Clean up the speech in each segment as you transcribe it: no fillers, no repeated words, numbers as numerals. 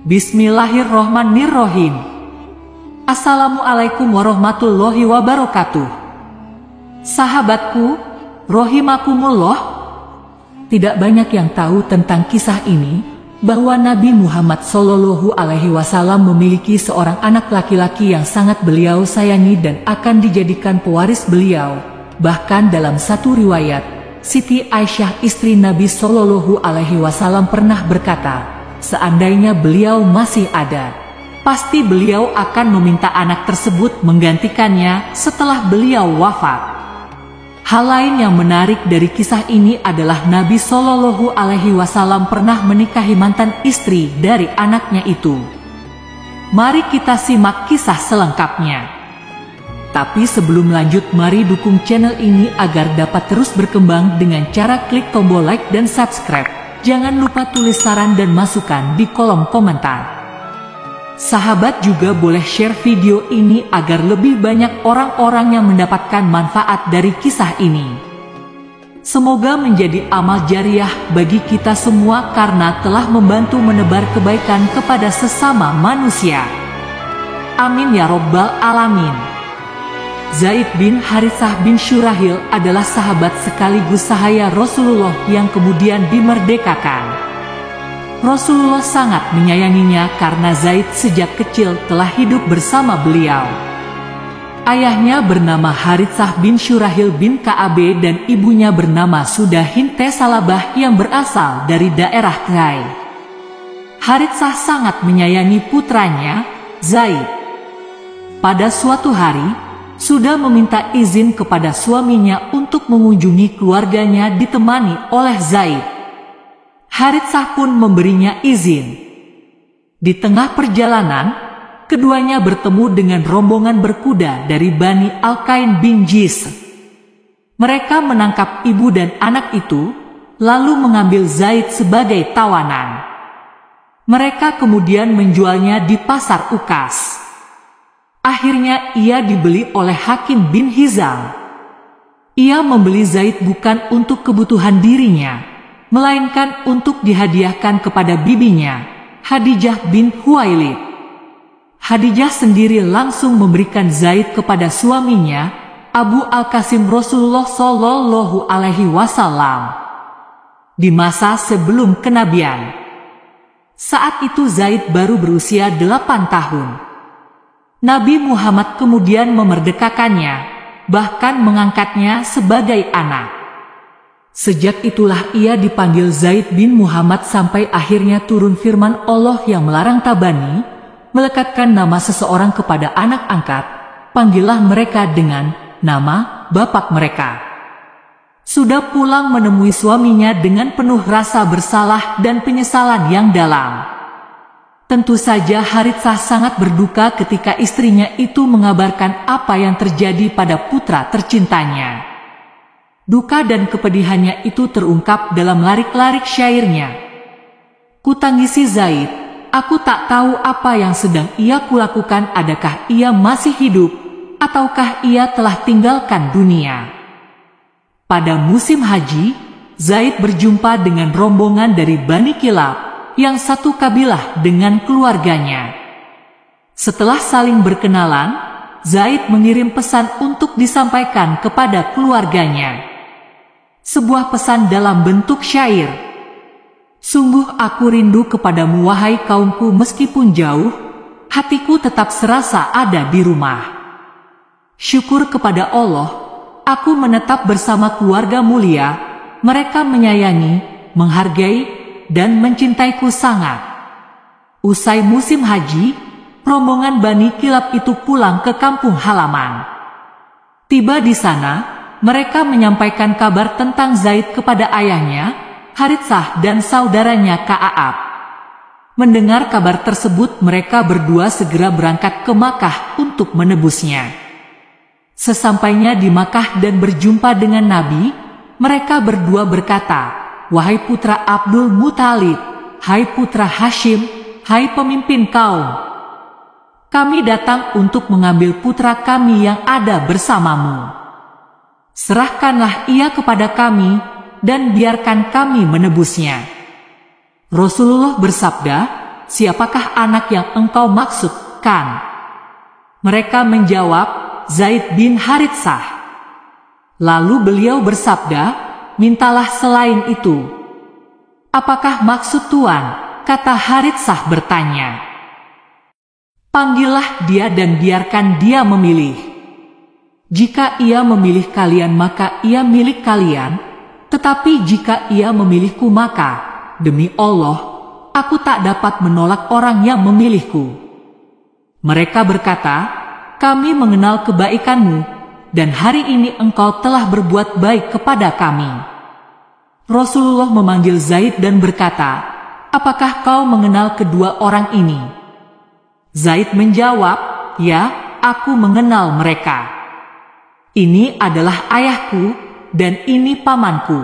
Bismillahirrohmanirrohim. Assalamualaikum warahmatullahi wabarakatuh. Sahabatku, rohimakumullah. Tidak banyak yang tahu tentang kisah ini, bahwa Nabi Muhammad SAW memiliki seorang anak laki-laki yang sangat beliau sayangi dan akan dijadikan pewaris beliau. Bahkan dalam satu riwayat, Siti Aisyah istri Nabi SAW pernah berkata, seandainya beliau masih ada, pasti beliau akan meminta anak tersebut menggantikannya setelah beliau wafat. Hal lain yang menarik dari kisah ini adalah Nabi SAW pernah menikahi mantan istri dari anaknya itu. Mari kita simak kisah selengkapnya. Tapi sebelum lanjut, mari dukung channel ini agar dapat terus berkembang dengan cara klik tombol like dan subscribe. Jangan lupa tulis saran dan masukan di kolom komentar. Sahabat juga boleh share video ini agar lebih banyak orang-orang yang mendapatkan manfaat dari kisah ini. Semoga menjadi amal jariah bagi kita semua karena telah membantu menebar kebaikan kepada sesama manusia. Amin ya robbal alamin. Zaid bin Haritsah bin Syurahil adalah sahabat sekaligus sahaya Rasulullah yang kemudian dimerdekakan. Rasulullah sangat menyayanginya karena Zaid sejak kecil telah hidup bersama beliau. Ayahnya bernama Haritsah bin Syurahil bin Ka'ab dan ibunya bernama Sudah Hinte Salabah yang berasal dari daerah Qai. Haritsah sangat menyayangi putranya, Zaid. Pada suatu hari, Sudah meminta izin kepada suaminya untuk mengunjungi keluarganya ditemani oleh Zaid. Haritsah pun memberinya izin. Di tengah perjalanan, keduanya bertemu dengan rombongan berkuda dari Bani Al-Qain bin Jis. Mereka menangkap ibu dan anak itu, lalu mengambil Zaid sebagai tawanan. Mereka kemudian menjualnya di pasar Ukas. Akhirnya ia dibeli oleh Hakim bin Hizam. Ia membeli Zaid bukan untuk kebutuhan dirinya, melainkan untuk dihadiahkan kepada bibinya, Khadijah bin Khuwailid. Khadijah sendiri langsung memberikan Zaid kepada suaminya, Abu Al-Qasim Rasulullah SAW, di masa sebelum kenabian. Saat itu Zaid baru berusia 8 tahun. Nabi Muhammad kemudian memerdekakannya, bahkan mengangkatnya sebagai anak. Sejak itulah ia dipanggil Zaid bin Muhammad sampai akhirnya turun firman Allah yang melarang tabani, melekatkan nama seseorang kepada anak angkat, panggillah mereka dengan nama bapak mereka. Sudah pulang menemui suaminya dengan penuh rasa bersalah dan penyesalan yang dalam. Tentu saja Haritsah sangat berduka ketika istrinya itu mengabarkan apa yang terjadi pada putra tercintanya. Duka dan kepedihannya itu terungkap dalam larik-larik syairnya. Kutangisi Zaid, aku tak tahu apa yang sedang ia kulakukan, adakah ia masih hidup, ataukah ia telah tinggalkan dunia. Pada musim haji, Zaid berjumpa dengan rombongan dari Bani Kilab, yang satu kabilah dengan keluarganya. Setelah saling berkenalan, Zaid mengirim pesan untuk disampaikan kepada keluarganya. Sebuah pesan dalam bentuk syair. Sungguh aku rindu kepadamu wahai kaumku, meskipun jauh, hatiku tetap serasa ada di rumah. Syukur kepada Allah, aku menetap bersama keluarga mulia, mereka menyayangi, menghargai, dan mencintaiku sangat. Usai musim haji, rombongan Bani Kilab itu pulang ke kampung halaman. Tiba di sana, mereka menyampaikan kabar tentang Zaid kepada ayahnya, Haritsah, dan saudaranya Ka'ab. Mendengar kabar tersebut, mereka berdua segera berangkat ke Makkah untuk menebusnya. Sesampainya di Makkah dan berjumpa dengan Nabi, mereka berdua berkata, wahai putra Abdul Muthalib, hai putra Hashim, hai pemimpin kaum, kami datang untuk mengambil putra kami yang ada bersamamu. Serahkanlah ia kepada kami, dan biarkan kami menebusnya. Rasulullah bersabda, siapakah anak yang engkau maksudkan?" Mereka menjawab, "Zaid bin Haritsah." Lalu beliau bersabda, "Mintalah selain itu." "Apakah maksud Tuan?" kata Haritsah bertanya. "Panggillah dia dan biarkan dia memilih. Jika ia memilih kalian maka ia milik kalian, tetapi jika ia memilihku maka, demi Allah, aku tak dapat menolak orang yang memilihku." Mereka berkata, "Kami mengenal kebaikanmu, dan hari ini engkau telah berbuat baik kepada kami." Rasulullah memanggil Zaid dan berkata, "Apakah kau mengenal kedua orang ini?" Zaid menjawab, "Ya, aku mengenal mereka. Ini adalah ayahku dan ini pamanku.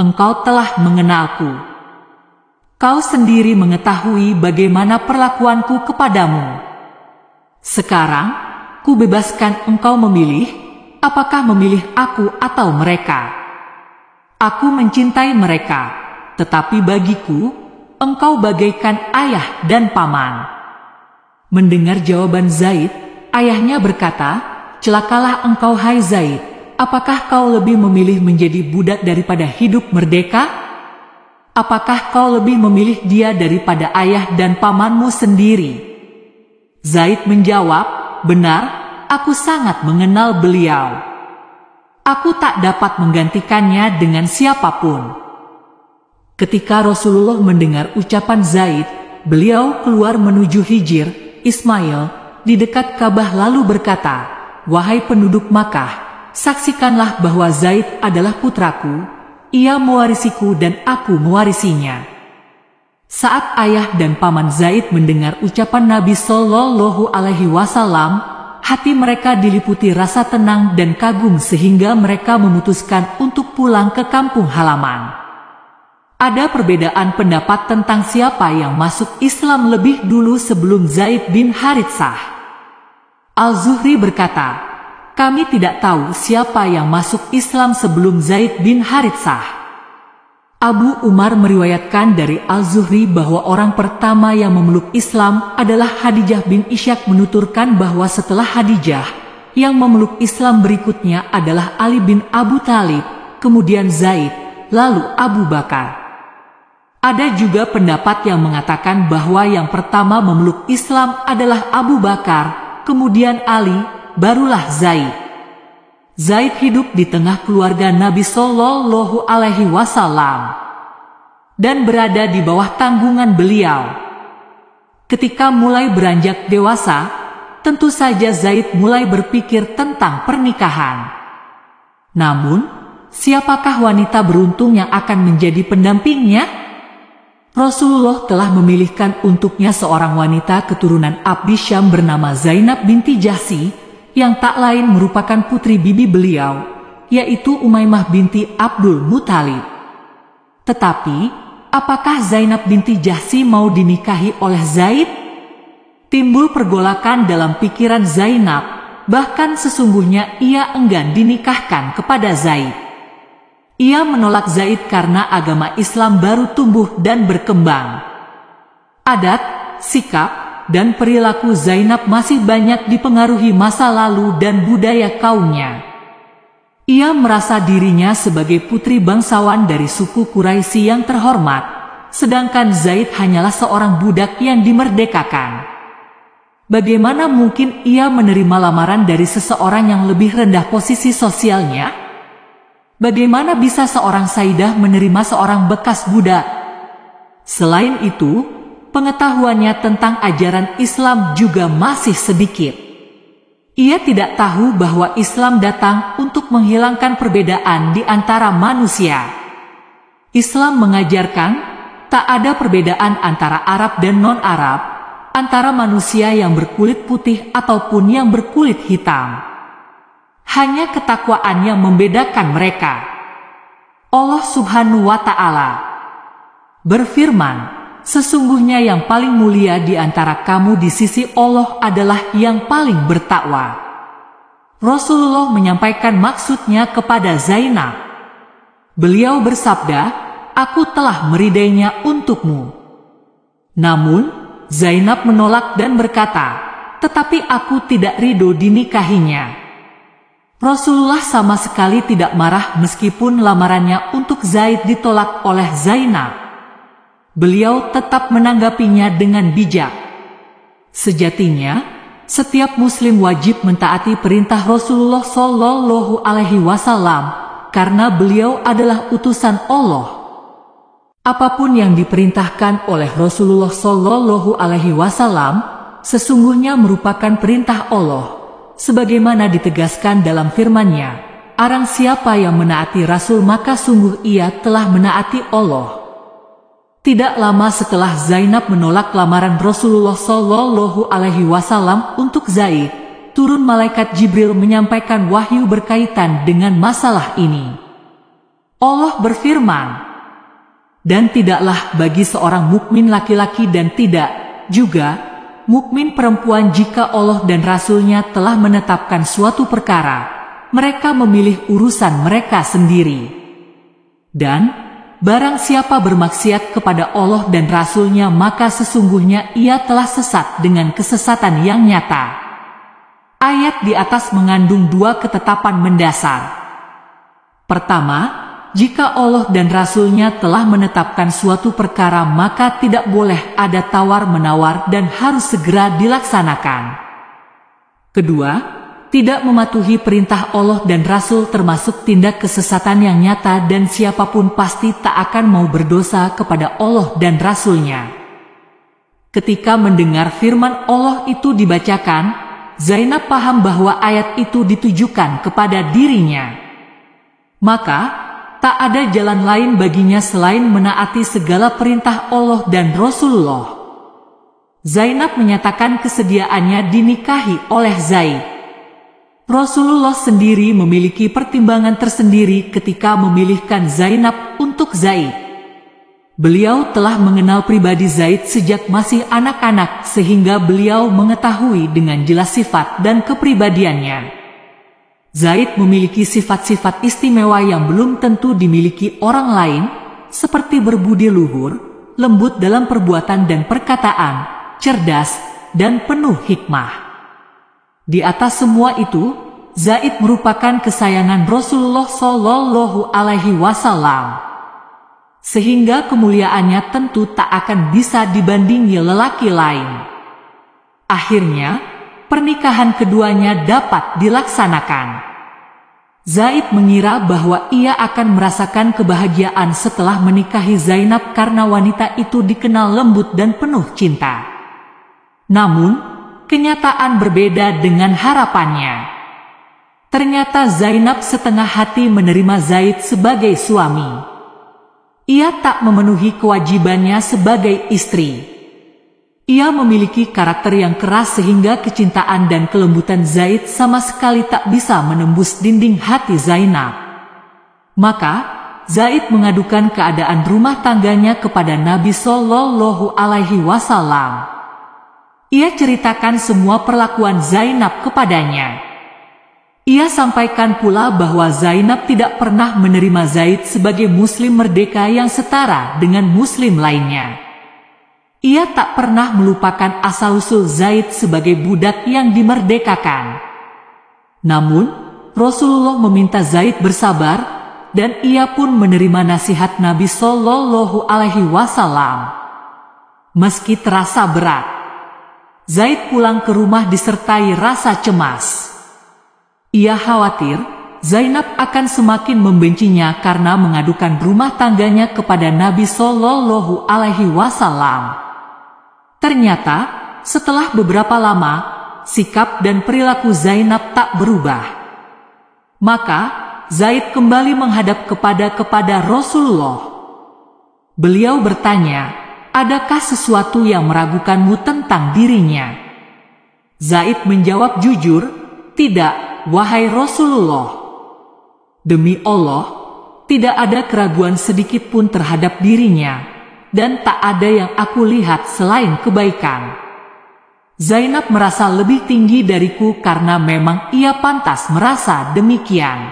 Engkau telah mengenalku. Kau sendiri mengetahui bagaimana perlakuanku kepadamu. Sekarang, ku bebaskan engkau memilih, apakah memilih aku atau mereka. Aku mencintai mereka, tetapi bagiku, engkau bagaikan ayah dan paman." Mendengar jawaban Zaid, ayahnya berkata, "Celakalah engkau hai Zaid, apakah kau lebih memilih menjadi budak daripada hidup merdeka? Apakah kau lebih memilih dia daripada ayah dan pamanmu sendiri?" Zaid menjawab, "Benar, aku sangat mengenal beliau. Aku tak dapat menggantikannya dengan siapapun." Ketika Rasulullah mendengar ucapan Zaid, beliau keluar menuju Hijr, Ismail, di dekat Ka'bah lalu berkata, "Wahai penduduk Makkah, saksikanlah bahwa Zaid adalah putraku, ia mewarisiku dan aku mewarisinya." Saat ayah dan paman Zaid mendengar ucapan Nabi Shallallahu Alaihi Wasallam, hati mereka diliputi rasa tenang dan kagum sehingga mereka memutuskan untuk pulang ke kampung halaman. Ada perbedaan pendapat tentang siapa yang masuk Islam lebih dulu sebelum Zaid bin Haritsah. Al-Zuhri berkata, "Kami tidak tahu siapa yang masuk Islam sebelum Zaid bin Haritsah." Abu Umar meriwayatkan dari Al-Zuhri bahwa orang pertama yang memeluk Islam adalah Khadijah bin Ishaq, menuturkan bahwa setelah Khadijah, yang memeluk Islam berikutnya adalah Ali bin Abu Thalib, kemudian Zaid, lalu Abu Bakar. Ada juga pendapat yang mengatakan bahwa yang pertama memeluk Islam adalah Abu Bakar, kemudian Ali, barulah Zaid. Zaid hidup di tengah keluarga Nabi Shallallahu Alaihi Wasallam dan berada di bawah tanggungan beliau. Ketika mulai beranjak dewasa, tentu saja Zaid mulai berpikir tentang pernikahan. Namun, siapakah wanita beruntung yang akan menjadi pendampingnya? Rasulullah telah memilihkan untuknya seorang wanita keturunan Abdi Syam bernama Zainab binti Jahsy, yang tak lain merupakan putri bibi beliau, yaitu Umaymah binti Abdul Muthalib. Tetapi, apakah Zainab binti Jahsy mau dinikahi oleh Zaid? Timbul pergolakan dalam pikiran Zainab, bahkan sesungguhnya ia enggan dinikahkan kepada Zaid. Ia menolak Zaid karena agama Islam baru tumbuh dan berkembang. Adat, sikap, dan perilaku Zainab masih banyak dipengaruhi masa lalu dan budaya kaumnya. Ia merasa dirinya sebagai putri bangsawan dari suku Quraisy yang terhormat, sedangkan Zaid hanyalah seorang budak yang dimerdekakan. Bagaimana mungkin ia menerima lamaran dari seseorang yang lebih rendah posisi sosialnya? Bagaimana bisa seorang Sayyidah menerima seorang bekas budak? Selain itu, pengetahuannya tentang ajaran Islam juga masih sedikit. Ia tidak tahu bahwa Islam datang untuk menghilangkan perbedaan di antara manusia. Islam mengajarkan tak ada perbedaan antara Arab dan non-Arab, antara manusia yang berkulit putih ataupun yang berkulit hitam. Hanya ketakwaan yang membedakan mereka. Allah Subhanahu wa Ta'ala berfirman, "Sesungguhnya yang paling mulia di antara kamu di sisi Allah adalah yang paling bertakwa." Rasulullah menyampaikan maksudnya kepada Zainab. Beliau bersabda, "Aku telah meridainya untukmu." Namun, Zainab menolak dan berkata, "Tetapi aku tidak ridho dinikahinya." Rasulullah sama sekali tidak marah meskipun lamarannya untuk Zaid ditolak oleh Zainab. Beliau tetap menanggapinya dengan bijak. Sejatinya, setiap muslim wajib mentaati perintah Rasulullah Shallallahu Alaihi Wasallam karena beliau adalah utusan Allah. Apapun yang diperintahkan oleh Rasulullah Shallallahu Alaihi Wasallam sesungguhnya merupakan perintah Allah, sebagaimana ditegaskan dalam firman-Nya, "Arang siapa yang menaati Rasul maka sungguh ia telah menaati Allah." Tidak lama setelah Zainab menolak lamaran Rasulullah Shallallahu Alaihi Wasallam untuk Zaid, turun malaikat Jibril menyampaikan wahyu berkaitan dengan masalah ini. Allah berfirman, "Dan tidaklah bagi seorang mukmin laki-laki dan tidak juga mukmin perempuan jika Allah dan Rasul-Nya telah menetapkan suatu perkara, mereka memilih urusan mereka sendiri. Dan barang siapa bermaksiat kepada Allah dan Rasul-Nya maka sesungguhnya ia telah sesat dengan kesesatan yang nyata." Ayat di atas mengandung dua ketetapan mendasar. Pertama, jika Allah dan Rasul-Nya telah menetapkan suatu perkara maka tidak boleh ada tawar-menawar dan harus segera dilaksanakan. Kedua, tidak mematuhi perintah Allah dan Rasul termasuk tindak kesesatan yang nyata dan siapapun pasti tak akan mau berdosa kepada Allah dan Rasul-Nya. Ketika mendengar firman Allah itu dibacakan, Zainab paham bahwa ayat itu ditujukan kepada dirinya. Maka, tak ada jalan lain baginya selain menaati segala perintah Allah dan Rasulullah. Zainab menyatakan kesediaannya dinikahi oleh Zaid. Rasulullah sendiri memiliki pertimbangan tersendiri ketika memilihkan Zainab untuk Zaid. Beliau telah mengenal pribadi Zaid sejak masih anak-anak sehingga beliau mengetahui dengan jelas sifat dan kepribadiannya. Zaid memiliki sifat-sifat istimewa yang belum tentu dimiliki orang lain, seperti berbudi luhur, lembut dalam perbuatan dan perkataan, cerdas, dan penuh hikmah. Di atas semua itu, Zaid merupakan kesayangan Rasulullah Shallallahu Alaihi Wasallam, sehingga kemuliaannya tentu tak akan bisa dibandingi lelaki lain. Akhirnya, pernikahan keduanya dapat dilaksanakan. Zaid mengira bahwa ia akan merasakan kebahagiaan setelah menikahi Zainab karena wanita itu dikenal lembut dan penuh cinta. Namun, kenyataan berbeda dengan harapannya. Ternyata Zainab setengah hati menerima Zaid sebagai suami. Ia tak memenuhi kewajibannya sebagai istri. Ia memiliki karakter yang keras sehingga kecintaan dan kelembutan Zaid sama sekali tak bisa menembus dinding hati Zainab. Maka, Zaid mengadukan keadaan rumah tangganya kepada Nabi Shallallahu Alaihi Wasallam. Ia ceritakan semua perlakuan Zainab kepadanya. Ia sampaikan pula bahwa Zainab tidak pernah menerima Zaid sebagai muslim merdeka yang setara dengan muslim lainnya. Ia tak pernah melupakan asal-usul Zaid sebagai budak yang dimerdekakan. Namun, Rasulullah meminta Zaid bersabar, dan ia pun menerima nasihat Nabi Shallallahu Alaihi Wasallam. Meski terasa berat, Zaid pulang ke rumah disertai rasa cemas. Ia khawatir Zainab akan semakin membencinya karena mengadukan rumah tangganya kepada Nabi Shallallahu Alaihi Wasallam. Ternyata, setelah beberapa lama, sikap dan perilaku Zainab tak berubah. Maka, Zaid kembali menghadap kepada Rasulullah. Beliau bertanya, "Adakah sesuatu yang meragukanmu tentang dirinya?" Zaid menjawab jujur, "Tidak, wahai Rasulullah. Demi Allah, tidak ada keraguan sedikit pun terhadap dirinya, dan tak ada yang aku lihat selain kebaikan." Zainab merasa lebih tinggi dariku karena memang ia pantas merasa demikian.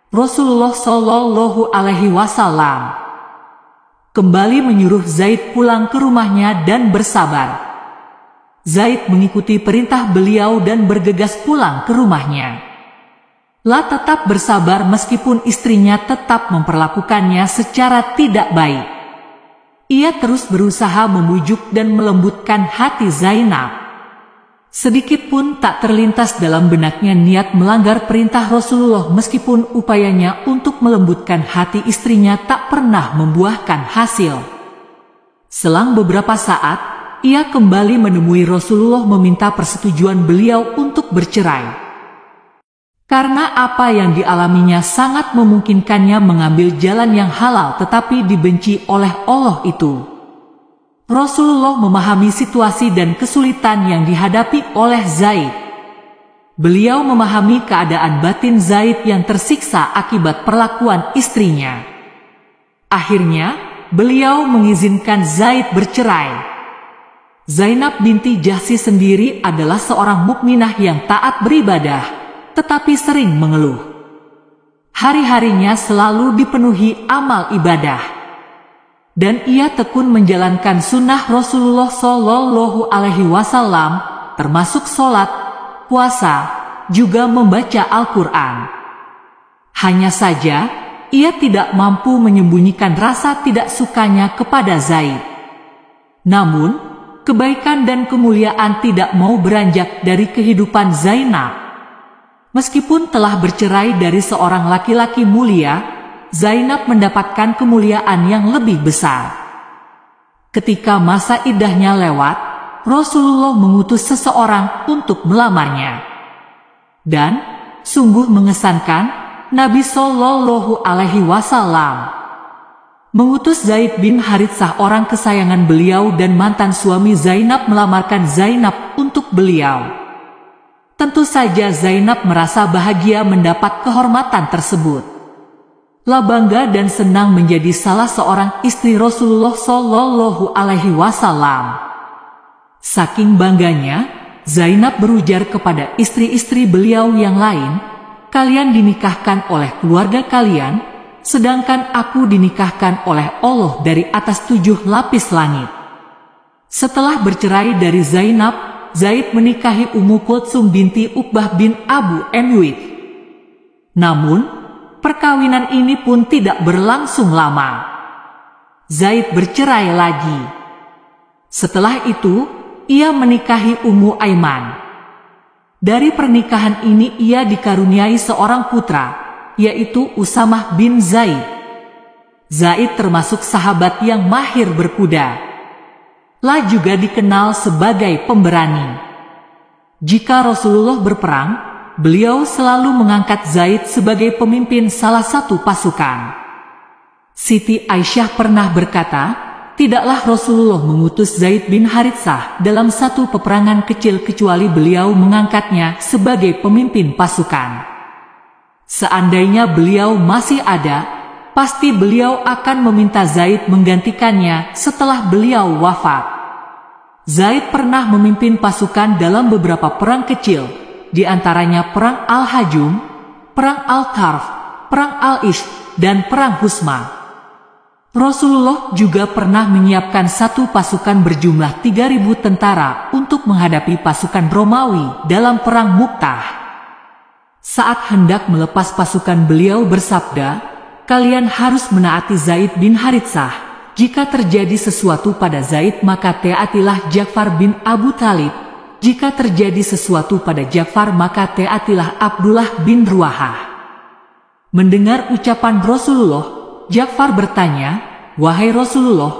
Rasulullah Shallallahu Alaihi Wasallam. kembali menyuruh Zaid pulang ke rumahnya dan bersabar. Zaid mengikuti perintah beliau dan bergegas pulang ke rumahnya. La tetap bersabar meskipun istrinya tetap memperlakukannya secara tidak baik. Ia terus berusaha membujuk dan melembutkan hati Zainab. Sedikit pun tak terlintas dalam benaknya niat melanggar perintah Rasulullah meskipun upayanya untuk melembutkan hati istrinya tak pernah membuahkan hasil. Selang beberapa saat, ia kembali menemui Rasulullah meminta persetujuan beliau untuk bercerai. Karena apa yang dialaminya sangat memungkinkannya mengambil jalan yang halal tetapi dibenci oleh Allah itu. Rasulullah memahami situasi dan kesulitan yang dihadapi oleh Zaid. Beliau memahami keadaan batin Zaid yang tersiksa akibat perlakuan istrinya. Akhirnya, beliau mengizinkan Zaid bercerai. Zainab binti Jahsy sendiri adalah seorang mukminah yang taat beribadah, tetapi sering mengeluh. Hari-harinya selalu dipenuhi amal ibadah. Dan ia tekun menjalankan sunnah Rasulullah Shallallahu Alaihi Wasallam, termasuk sholat, puasa, juga membaca Al-Quran. Hanya saja, ia tidak mampu menyembunyikan rasa tidak sukanya kepada Zaid. Namun, kebaikan dan kemuliaan tidak mau beranjak dari kehidupan Zainab. Meskipun telah bercerai dari seorang laki-laki mulia, Zainab mendapatkan kemuliaan yang lebih besar. Ketika masa iddahnya lewat, Rasulullah mengutus seseorang untuk melamarnya. Dan, sungguh mengesankan, Nabi Shallallahu Alaihi Wasallam mengutus Zaid bin Haritsah, orang kesayangan beliau dan mantan suami Zainab, melamarkan Zainab untuk beliau. Tentu saja Zainab merasa bahagia mendapat kehormatan tersebut. La bangga dan senang menjadi salah seorang istri Rasulullah Shallallahu Alaihi Wasallam. Saking bangganya, Zainab berujar kepada istri-istri beliau yang lain, "Kalian dinikahkan oleh keluarga kalian, sedangkan aku dinikahkan oleh Allah dari atas 7 lapis langit." Setelah bercerai dari Zainab, Zaid menikahi Ummu Kultsum binti Uqbah bin Abu Mu'ayth. Namun, perkawinan ini pun tidak berlangsung lama. Zaid bercerai lagi. Setelah itu, ia menikahi Ummu Aiman. Dari pernikahan ini ia dikaruniai seorang putra, yaitu Usamah bin Zaid. Zaid termasuk sahabat yang mahir berkuda. La juga dikenal sebagai pemberani. Jika Rasulullah berperang, beliau selalu mengangkat Zaid sebagai pemimpin salah satu pasukan. Siti Aisyah pernah berkata, tidaklah Rasulullah mengutus Zaid bin Haritsah dalam satu peperangan kecil kecuali beliau mengangkatnya sebagai pemimpin pasukan. Seandainya beliau masih ada, pasti beliau akan meminta Zaid menggantikannya setelah beliau wafat. Zaid pernah memimpin pasukan dalam beberapa perang kecil, di antaranya Perang Al-Hajum, Perang Al-Karf, Perang Al-Ish, dan Perang Husma. Rasulullah juga pernah menyiapkan satu pasukan berjumlah 3.000 tentara untuk menghadapi pasukan Romawi dalam Perang Mu'tah. Saat hendak melepas pasukan, beliau bersabda, "Kalian harus menaati Zaid bin Haritsah. Jika terjadi sesuatu pada Zaid, maka taatilah Ja'far bin Abu Thalib. Jika terjadi sesuatu pada Ja'far, maka taatilah Abdullah bin Ruwahah." Mendengar ucapan Rasulullah, Ja'far bertanya, "Wahai Rasulullah,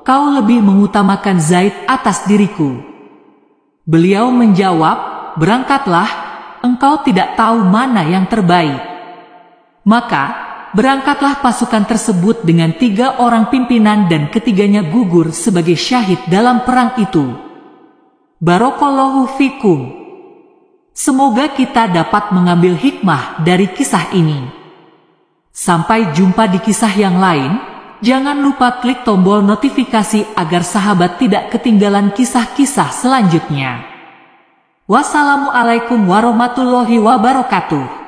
kau lebih mengutamakan Zaid atas diriku?" Beliau menjawab, "Berangkatlah, engkau tidak tahu mana yang terbaik." Maka, berangkatlah pasukan tersebut dengan 3 orang pimpinan dan ketiganya gugur sebagai syahid dalam perang itu. Barakallahu fikum. Semoga kita dapat mengambil hikmah dari kisah ini. Sampai jumpa di kisah yang lain. Jangan lupa klik tombol notifikasi agar sahabat tidak ketinggalan kisah-kisah selanjutnya. Wassalamualaikum warahmatullahi wabarakatuh.